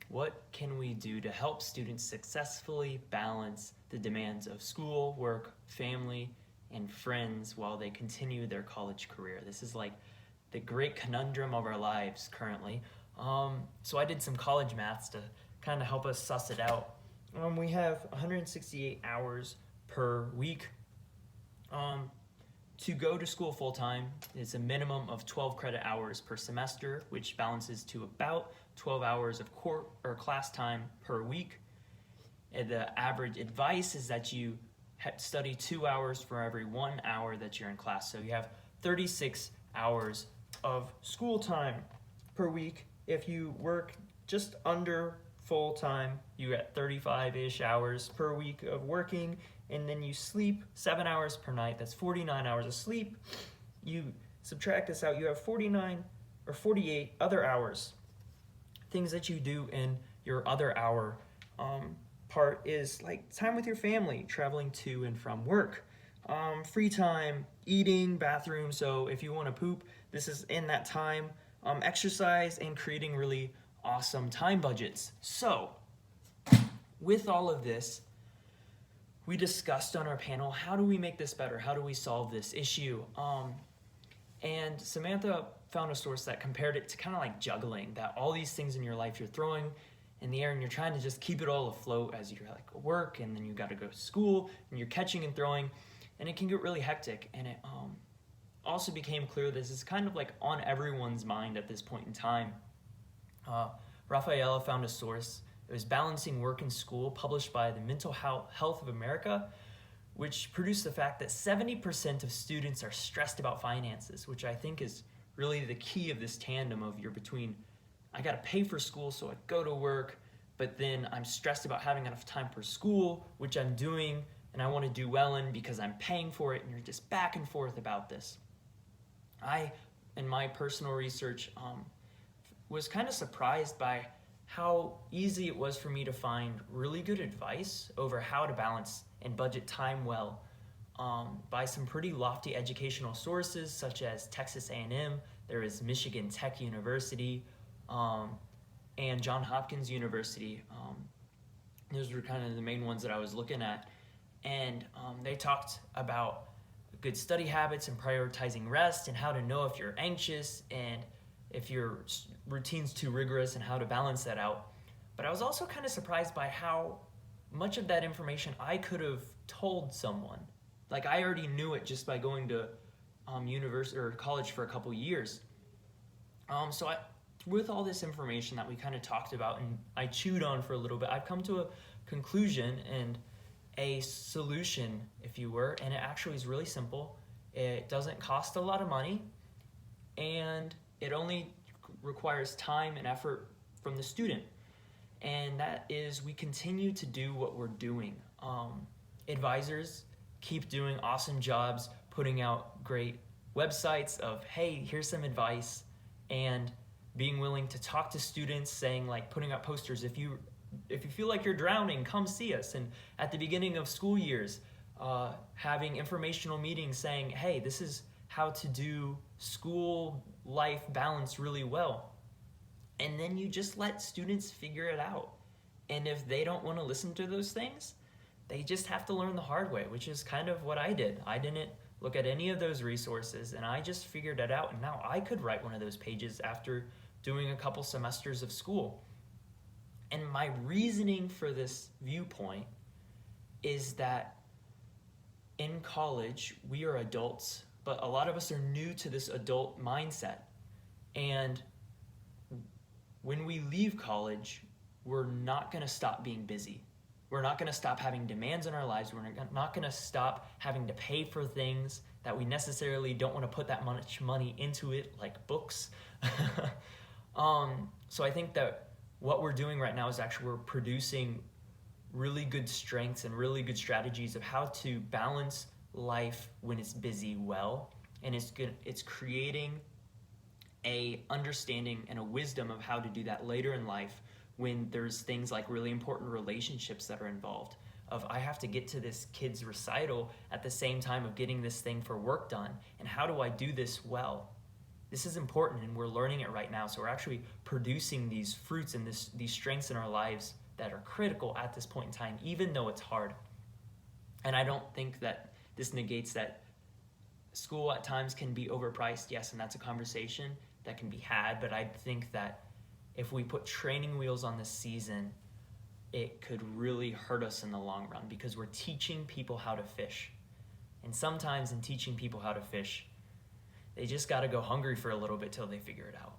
What can we do to help students successfully balance the demands of school, work, family, and friends while they continue their college career? This is like the great conundrum of our lives currently. So I did some college maths to kind of help us suss it out. We have 168 hours per week. To go to school full time, it's a minimum of 12 credit hours per semester, which balances to about 12 hours of core or class time per week. And the average advice is that you study 2 hours for every 1 hour that you're in class. So you have 36 hours of school time per week. If you work just under full time, you get 35-ish hours per week of working, and then you sleep 7 hours per night. That's 49 hours of sleep. You subtract this out, you have 49 or 48 other hours. Things that you do in your other hour part is like time with your family, traveling to and from work, free time, eating, bathroom. So if you want to poop, this is in that time. Exercise and creating really awesome time budgets. So with all of this, we discussed on our panel, how do we make this better? How do we solve this issue? And Samantha found a source that compared it to kind of like juggling, that all these things in your life you're throwing in the air and you're trying to just keep it all afloat as you're like work, and then you got to go to school and you're catching and throwing, and it can get really hectic. And it also became clear this is kind of like on everyone's mind at this point in time. Rafaela found a source. It was Balancing Work and School, published by the Mental Health of America, which produced the fact that 70% of students are stressed about finances, which I think is really the key of this tandem of you're between, I gotta pay for school so I go to work, but then I'm stressed about having enough time for school, which I'm doing and I wanna do well in because I'm paying for it, and you're just back and forth about this. I, in my personal research, was kind of surprised by how easy it was for me to find really good advice over how to balance and budget time well by some pretty lofty educational sources such as Texas A&M, there is Michigan Tech University, and Johns Hopkins University. Those were kind of the main ones that I was looking at. And they talked about good study habits and prioritizing rest and how to know if you're anxious and if your routine's too rigorous and how to balance that out. But I was also kind of surprised by how much of that information I could have told someone. Like I already knew it just by going to university or college for a couple years. So with all this information that we kind of talked about and I chewed on for a little bit, I've come to a conclusion and a solution, if you were, and it actually is really simple. It doesn't cost a lot of money, and it only requires time and effort from the student. And that is, we continue to do what we're doing. Advisors keep doing awesome jobs, putting out great websites of, hey, here's some advice, and being willing to talk to students, saying like, putting out posters, if you feel like you're drowning, come see us. And at the beginning of school years, having informational meetings saying, hey, this is how to do school life balance really well. And then you just let students figure it out. And if they don't want to listen to those things, they just have to learn the hard way, which is kind of what I did. I didn't look at any of those resources, and I just figured it out. And now I could write one of those pages after doing a couple semesters of school. And my reasoning for this viewpoint is that in college, we are adults, but a lot of us are new to this adult mindset. And when we leave college, we're not going to stop being busy. We're not going to stop having demands in our lives. We're not going to stop having to pay for things that we necessarily don't want to put that much money into it, like books. So I think that what we're doing right now is actually we're producing really good strengths and really good strategies of how to balance life when it's busy well, and it's creating a understanding and a wisdom of how to do that later in life when there's things like really important relationships that are involved, of I have to get to this kid's recital at the same time of getting this thing for work done, and how do I do this well? this is important, and we're learning it right now. So we're actually producing these fruits and these strengths in our lives that are critical at this point in time, even though it's hard. And I don't think that this negates that school at times can be overpriced. Yes, and that's a conversation that can be had, but I think that if we put training wheels on this season, it could really hurt us in the long run, because we're teaching people how to fish. And sometimes in teaching people how to fish, they just got to go hungry for a little bit till they figure it out.